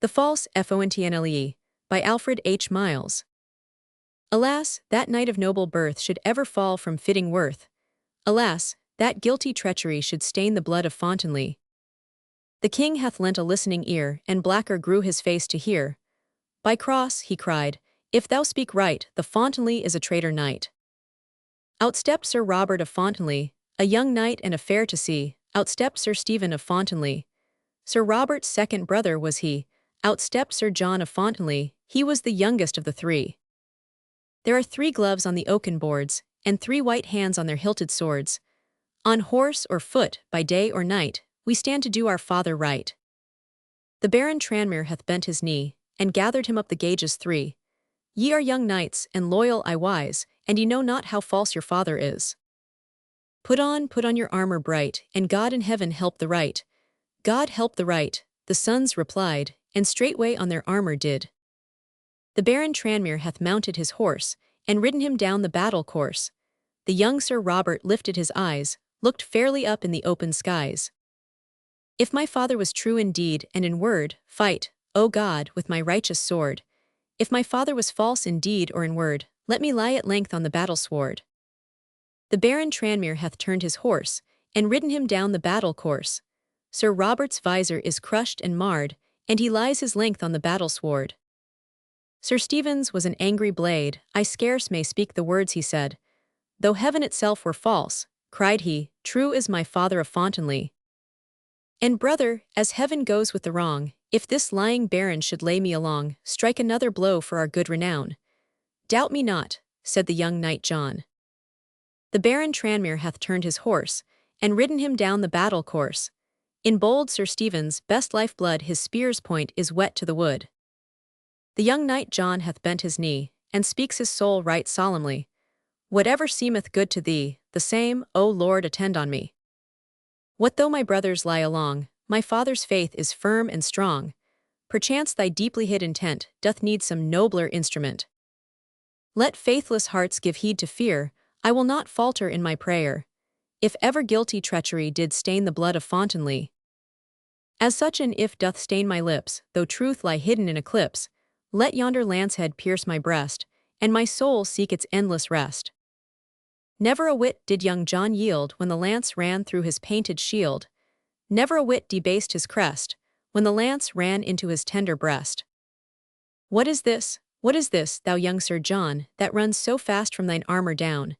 The False Fontanlee, by Alfred H. Miles. Alas, that knight of noble birth should ever fall from fitting worth. Alas, that guilty treachery should stain the blood of Fontanlee. The king hath lent a listening ear, and blacker grew his face to hear. By cross, he cried, if thou speak right, the Fontanlee is a traitor knight. Outstepped Sir Robert of Fontanlee, a young knight and a fair to see, outstepped Sir Stephen of Fontanlee. Sir Robert's second brother was he, outstepped Sir John of Fontanlee, he was the youngest of the three. There are 3 gloves on the oaken boards, and 3 white hands on their hilted swords. On horse or foot, by day or night, we stand to do our father right. The Baron Tranmere hath bent his knee, and gathered him up the gauges 3. Ye are young knights, and loyal I wise, and ye know not how false your father is. Put on your armor bright, and God in heaven help the right. God help the right, the sons replied, and straightway on their armor did. The Baron Tranmere hath mounted his horse, and ridden him down the battle course. The young Sir Robert lifted his eyes, looked fairly up in the open skies. If my father was true in deed and in word, fight, O God, with my righteous sword. If my father was false in deed or in word, let me lie at length on the battle sward. The Baron Tranmere hath turned his horse, and ridden him down the battle course. Sir Robert's visor is crushed and marred, and he lies his length on the battle sward. Sir Stephen's was an angry blade, I scarce may speak the words he said. Though heaven itself were false, cried he, true is my father of Fontanlee. And brother, as heaven goes with the wrong, if this lying baron should lay me along, strike another blow for our good renown. Doubt me not, said the young knight John. The Baron Tranmere hath turned his horse, and ridden him down the battle course. In bold Sir Stephen's best life blood his spear's point is wet to the wood. The young knight John hath bent his knee, and speaks his soul right solemnly. Whatever seemeth good to thee, the same, O Lord, attend on me. What though my brothers lie along, my father's faith is firm and strong. Perchance thy deeply hid intent doth need some nobler instrument. Let faithless hearts give heed to fear, I will not falter in my prayer. If ever guilty treachery did stain the blood of Fontanlee. As such an if doth stain my lips, though truth lie hidden in eclipse, let yonder lance-head pierce my breast, and my soul seek its endless rest. Never a whit did young John yield when the lance ran through his painted shield. Never a whit debased his crest, when the lance ran into his tender breast. What is this, thou young Sir John, that runs so fast from thine armor down?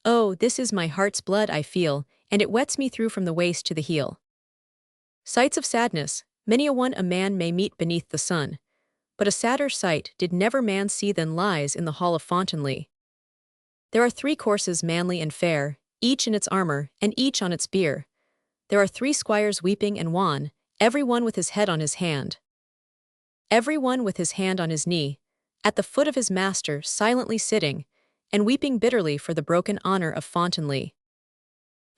Oh, this is my heart's blood I feel, and it wets me through from the waist to the heel. Sights of sadness, many a one a man may meet beneath the sun, but a sadder sight did never man see than lies in the hall of Fontanlee. There are 3 courses manly and fair, each in its armor, and each on its bier. There are 3 squires weeping and wan, every one with his head on his hand. Every one with his hand on his knee, at the foot of his master silently sitting, and weeping bitterly for the broken honor of Fontanlee.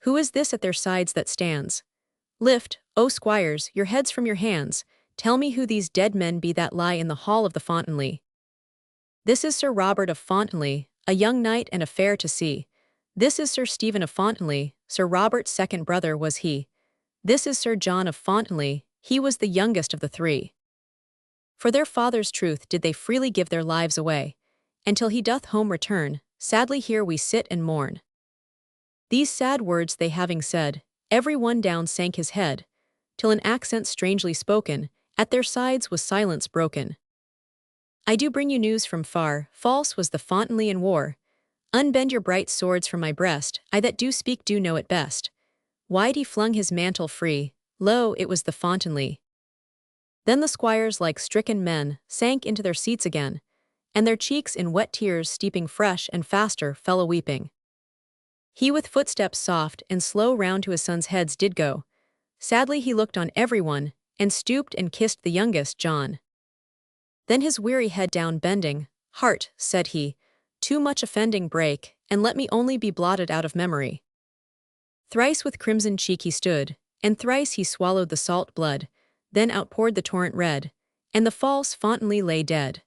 Who is this at their sides that stands? Lift, O squires, your heads from your hands, tell me who these dead men be that lie in the hall of the Fontanlee. This is Sir Robert of Fontanlee, a young knight and a fair to see. This is Sir Stephen of Fontanlee, Sir Robert's second brother was he. This is Sir John of Fontanlee, he was the youngest of the 3. For their father's truth did they freely give their lives away, until he doth home return, sadly here we sit and mourn. These sad words they having said, every one down sank his head, till in accents strangely spoken, at their sides was silence broken. I do bring you news from far, false was the Fontanlee in war. Unbend your bright swords from my breast, I that do speak do know it best. Wide he flung his mantle free, lo, it was the Fontanlee. Then the squires like stricken men, sank into their seats again, and their cheeks in wet tears steeping fresh and faster fell a-weeping. He with footsteps soft and slow round to his sons' heads did go. Sadly he looked on every one, and stooped and kissed the youngest, John. Then his weary head down bending, Heart, said he, too much offending break, and let me only be blotted out of memory. Thrice with crimson cheek he stood, and thrice he swallowed the salt blood, then outpoured the torrent red, and the false Fontanlee lay dead.